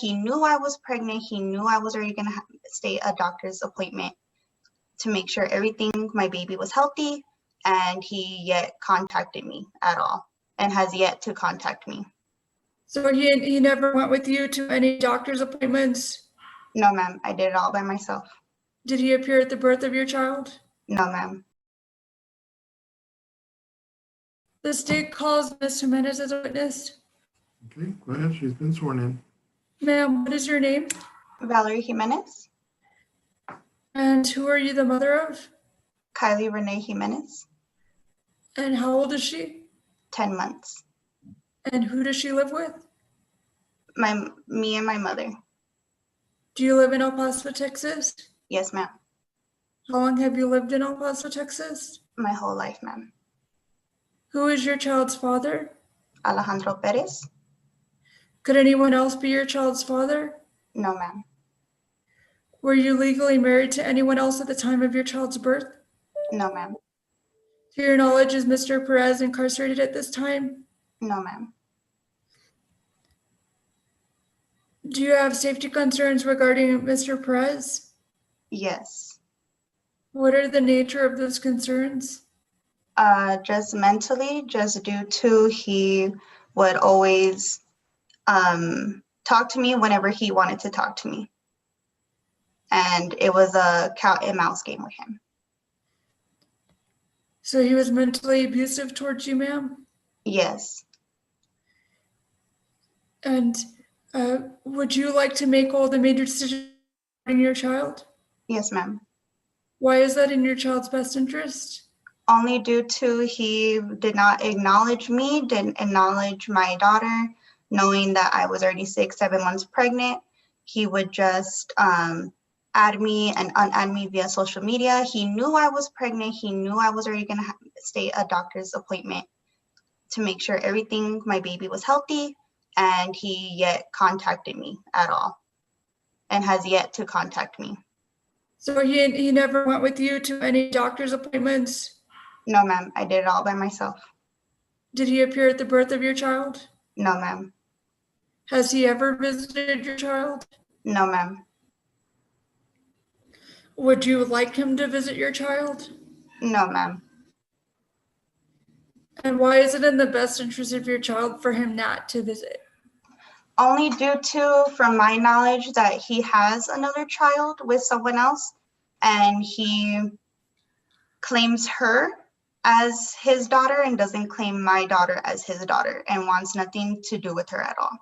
He knew I was pregnant. He knew I was already going to stay a doctor's appointment to make sure everything, my baby was healthy, and he yet contacted me at all and has yet to contact me. So he never went with you to any doctor's appointments? No, ma'am. I did it all by myself. Did he appear at the birth of your child? No, ma'am. The state calls Ms. Humenes as a witness. Okay, go ahead. She's been sworn in. Ma'am, what is your name? Valerie Humenes. And who are you the mother of? Kylie Renee Humenes. And how old is she? 10 months. And who does she live with? Me and my mother. Do you live in El Paso, Texas? Yes, ma'am. How long have you lived in El Paso, Texas? My whole life, ma'am. Who is your child's father? Alejandro Perez. Could anyone else be your child's father? No, ma'am. Were you legally married to anyone else at the time of your child's birth? No, ma'am. To your knowledge, is Mr. Perez incarcerated at this time? No, ma'am. Do you have safety concerns regarding Mr. Perez? Yes. What are the nature of those concerns? Just mentally, just due to he would always talk to me whenever he wanted to talk to me. And it was a cat and mouse game with him. So he was mentally abusive towards you, ma'am? Yes. And would you like to make all the major decisions regarding your child? Yes, ma'am. Why is that in your child's best interest? Only due to he did not acknowledge me, didn't acknowledge my daughter, knowing that I was already 6-7 months pregnant. He would just add me and unadd me via social media. He knew I was pregnant. He knew I was already going to stay a doctor's appointment to make sure everything, my baby was healthy, and he yet contacted me at all and has yet to contact me. So he never went with you to any doctor's appointments? No, ma'am. I did it all by myself. Did he appear at the birth of your child? No, ma'am. Has he ever visited your child? No, ma'am. Would you like him to visit your child? No, ma'am. And why is it in the best interest of your child for him not to visit? Only due to, from my knowledge, that he has another child with someone else, and he claims her as his daughter and doesn't claim my daughter as his daughter and wants nothing to do with her at all.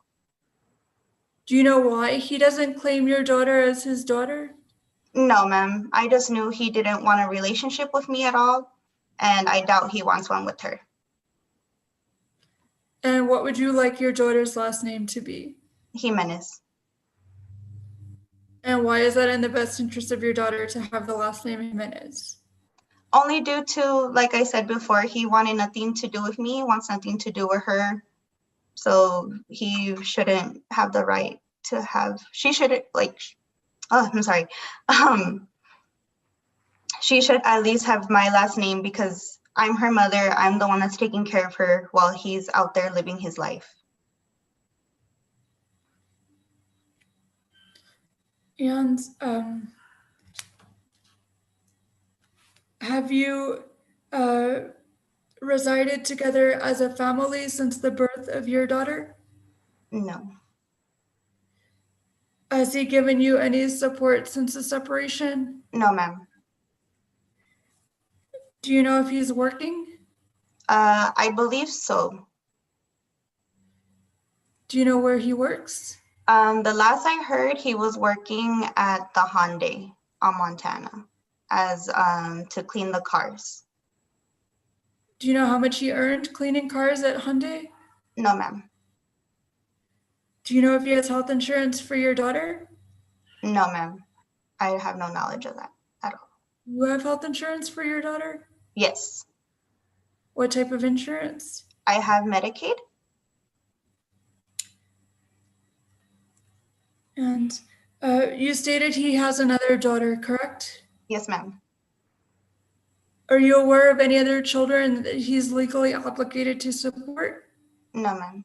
Do you know why he doesn't claim your daughter as his daughter? No, ma'am. I just knew he didn't want a relationship with me at all, and I doubt he wants one with her. And what would you like your daughter's last name to be? Humenes. And why is that in the best interest of your daughter to have the last name Humenes? Only due to, like I said before, he wanted nothing to do with me, wants nothing to do with her. So he shouldn't have the right to have, she should, like, oh, I'm sorry. She should at least have my last name because I'm her mother. I'm the one that's taking care of her while he's out there living his life. And have you resided together as a family since the birth of your daughter? No. Has he given you any support since the separation? No, ma'am. Do you know if he's working? I believe so. Do you know where he works? The last I heard, he was working at the Hyundai on Montana as to clean the cars. Do you know how much he earned cleaning cars at Hyundai? No, ma'am. Do you know if he has health insurance for your daughter? No, ma'am. I have no knowledge of that at all. You have health insurance for your daughter? Yes. What type of insurance? I have Medicaid. And you stated he has another daughter, correct? Yes, ma'am. Are you aware of any other children that he's legally obligated to support? No, ma'am.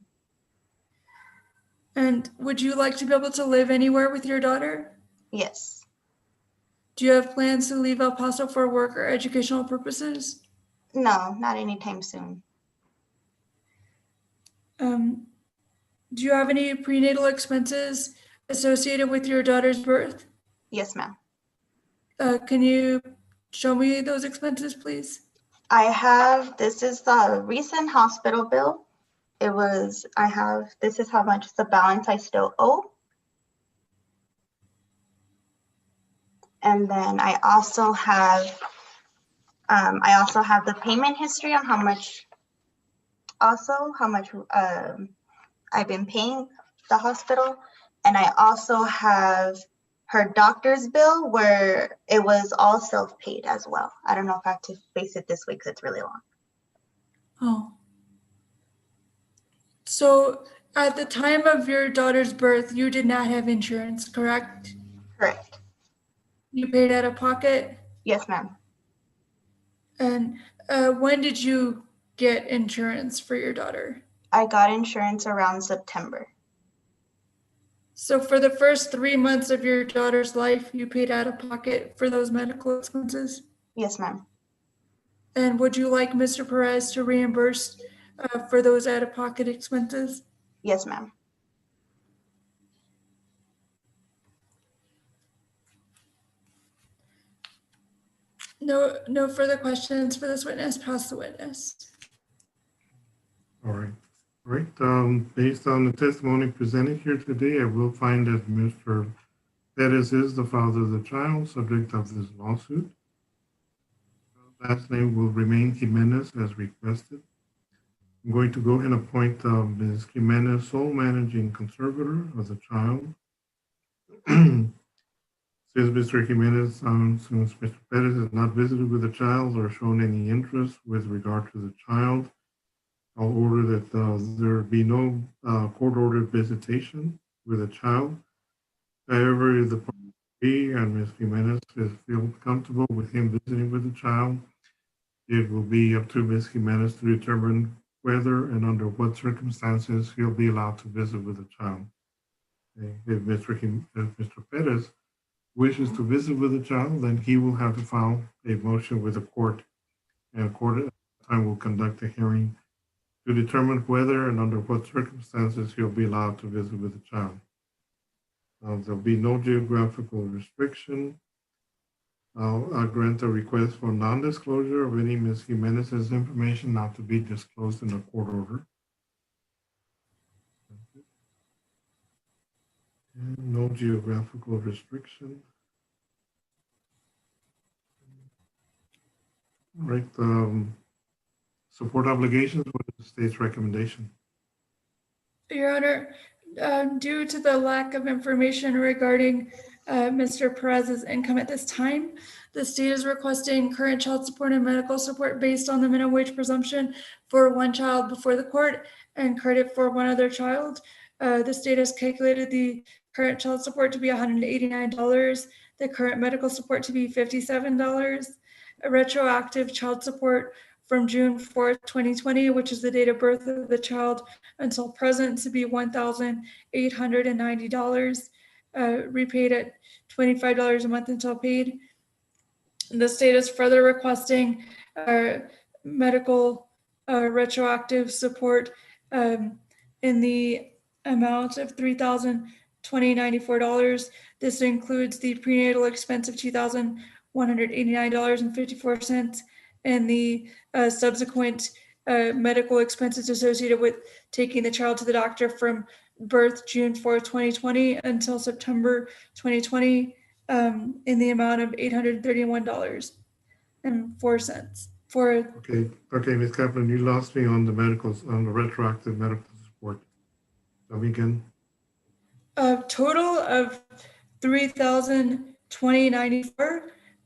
And would you like to be able to live anywhere with your daughter? Yes. Do you have plans to leave El Paso for work or educational purposes? No, not anytime soon. Um, do you have any prenatal expenses associated with your daughter's birth? Yes, ma'am. Can you show me those expenses, please? This is the recent hospital bill. This is how much the balance I still owe. And then I also have the payment history on how much I've been paying the hospital. And I also have her doctor's bill where it was all self-paid as well. I don't know if I have to face it this week because it's really long. Oh. So at the time of your daughter's birth, you did not have insurance, correct? Correct. You paid out of pocket? Yes, ma'am. And when did you get insurance for your daughter? I got insurance around September. So for the first 3 months of your daughter's life, you paid out of pocket for those medical expenses? Yes, ma'am. And would you like Mr. Perez to reimburse for those out-of-pocket expenses? Yes, ma'am. No further questions for this witness. Pass the witness. All right. All right. Based on the testimony presented here today, I will find that Mr. Perez is the father of the child, subject of this lawsuit. Last name will remain Humenes as requested. I'm going to go ahead and appoint Ms. Humenes sole managing conservator of the child. Since Mr. Perez has not visited with the child or shown any interest with regard to the child, I'll order that there be no court-ordered visitation with the child. However, if the party and Ms. Humenes feel comfortable with him visiting with the child, it will be up to Ms. Humenes to determine whether and under what circumstances he'll be allowed to visit with the child. Okay. If Mr. Perez wishes to visit with the child, then he will have to file a motion with the court, and the court at that time will conduct a hearing to determine whether and under what circumstances he'll be allowed to visit with the child. There'll be no geographical restriction. I'll grant a request for non-disclosure of any Ms. Humenes' information not to be disclosed in a court order. And no geographical restriction. All right. Support obligations. What is the state's recommendation? Your Honor, due to the lack of information regarding Mr. Perez's income at this time, the state is requesting current child support and medical support based on the minimum wage presumption for one child before the court and credit for one other child. The state has calculated the current child support to be $189, the current medical support to be $57, a retroactive child support from June 4th, 2020, which is the date of birth of the child, until present to be $1,890, repaid at $25 a month until paid. The state is further requesting medical retroactive support in the amount of $3,094. This includes the prenatal expense of $2,189.54 and the subsequent medical expenses associated with taking the child to the doctor from birth June 4th, 2020 until September 2020 in the amount of $831.04. Okay, Ms. Kaplan, you lost me on the retroactive medical support. Tell me again. A total of $3,020.94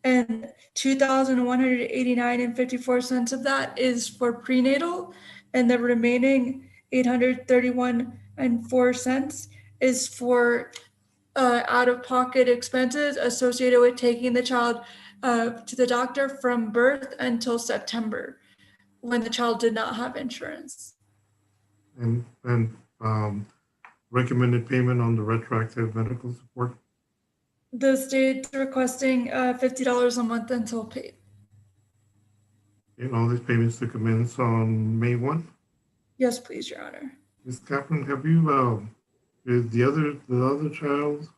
and $2,189.54 of that is for prenatal, and the remaining $831.04 is for out-of-pocket expenses associated with taking the child to the doctor from birth until September, when the child did not have insurance. And recommended payment on the retroactive medical support? The state's requesting $50 a month until paid. And all these payments to commence on May 1? Yes, please, Your Honor. Ms. Kaplan, have you, is the other child,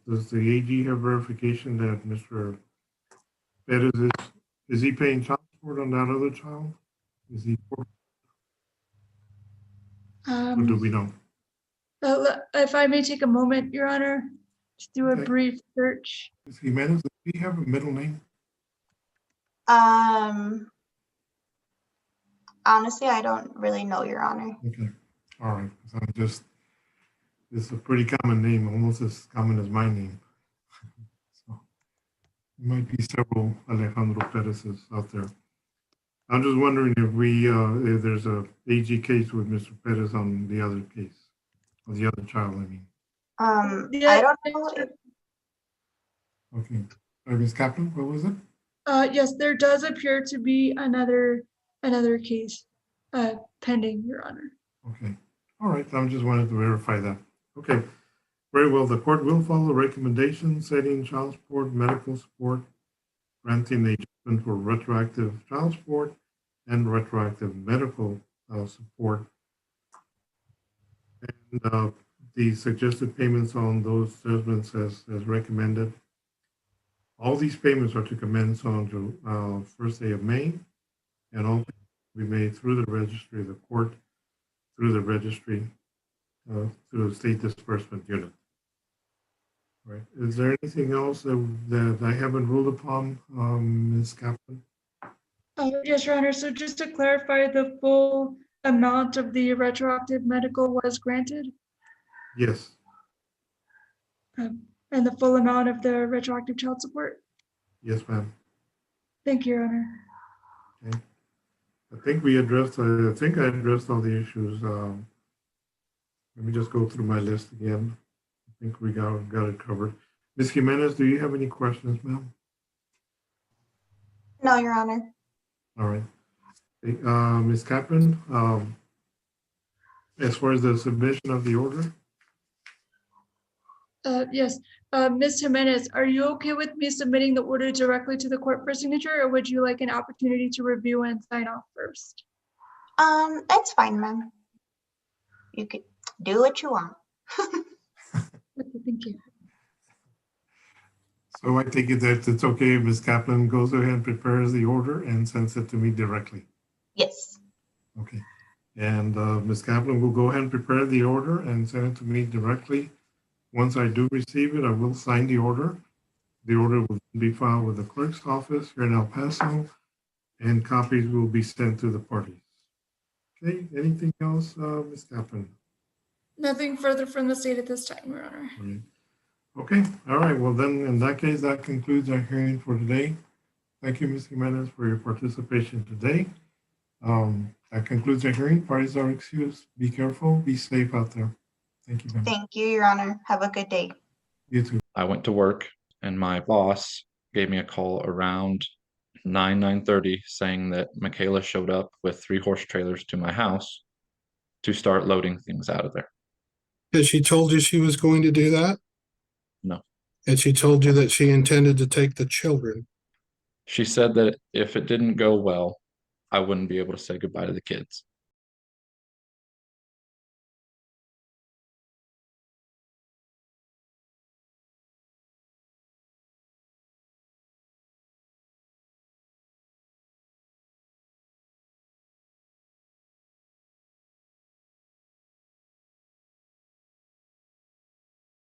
does the AG have verification that Mr. Perez is he paying child support on that other child? Is he, or do we know? If I may take a moment, Your Honor, to do a Okay. brief search. Ms. Humenes, does he have a middle name? Honestly, I don't really know, Your Honor. Okay, all right. So it's a pretty common name, almost as common as my name. So there might be several Alejandro Perez's out there. I'm just wondering if there's a AG case with Mr. Perez on the other case, or the other child, I mean. I don't know if Okay. Ms. Kaplan, what was it? Yes, there does appear to be another case pending, Your Honor. Okay, all right, I just wanted to verify that. Okay, very well, the court will follow recommendations setting child support, medical support, granting the adjustment for retroactive child support and retroactive medical support. And the suggested payments on those judgments as recommended. All these payments are to commence on the first day of May, and all we made through the registry, the court, through the registry, through the state disbursement unit. All right. Is there anything else that I haven't ruled upon, Ms. Kaplan? Yes, Your Honor. So just to clarify, the full amount of the retroactive medical was granted, Yes. and the full amount of the retroactive child support? Yes, ma'am. Thank you, Your Honor. Okay. I think I addressed all the issues. Let me just go through my list again. I think we got it covered. Ms. Humenes, do you have any questions, ma'am? no, Your Honor. All right. Okay, Ms. Kaplan, as far as the submission of the order, Yes, Ms. Humenes, are you okay with me submitting the order directly to the court for signature, or would you like an opportunity to review and sign off first? It's fine, ma'am. You could do what you want. Okay, thank you. so I take it that it's okay if Ms. Kaplan goes ahead and prepares the order and sends it to me directly. Yes. Okay. And Ms. Kaplan will go ahead and prepare the order and send it to me directly. Once I do receive it, I will sign the order. The order will be filed with the clerk's office here in El Paso, and copies will be sent to the parties. Okay, anything else, Ms. Kaplan? Nothing further from the state at this time, Your Honor. Okay, all right. Well, then, in that case, that concludes our hearing for today. Thank you, Ms. Humenes, for your participation today. That concludes our hearing. Parties are excused. Be careful. Be safe out there. Thank you, ma'am. Thank you, Your Honor. Have a good day. You too. I went to work and my boss gave me a call around 9:30 saying that Michaela showed up with 3 horse trailers to my house to start loading things out of there. Has she told you she was going to do that? No. And she told you that she intended to take the children? She said that if it didn't go well, I wouldn't be able to say goodbye to the kids.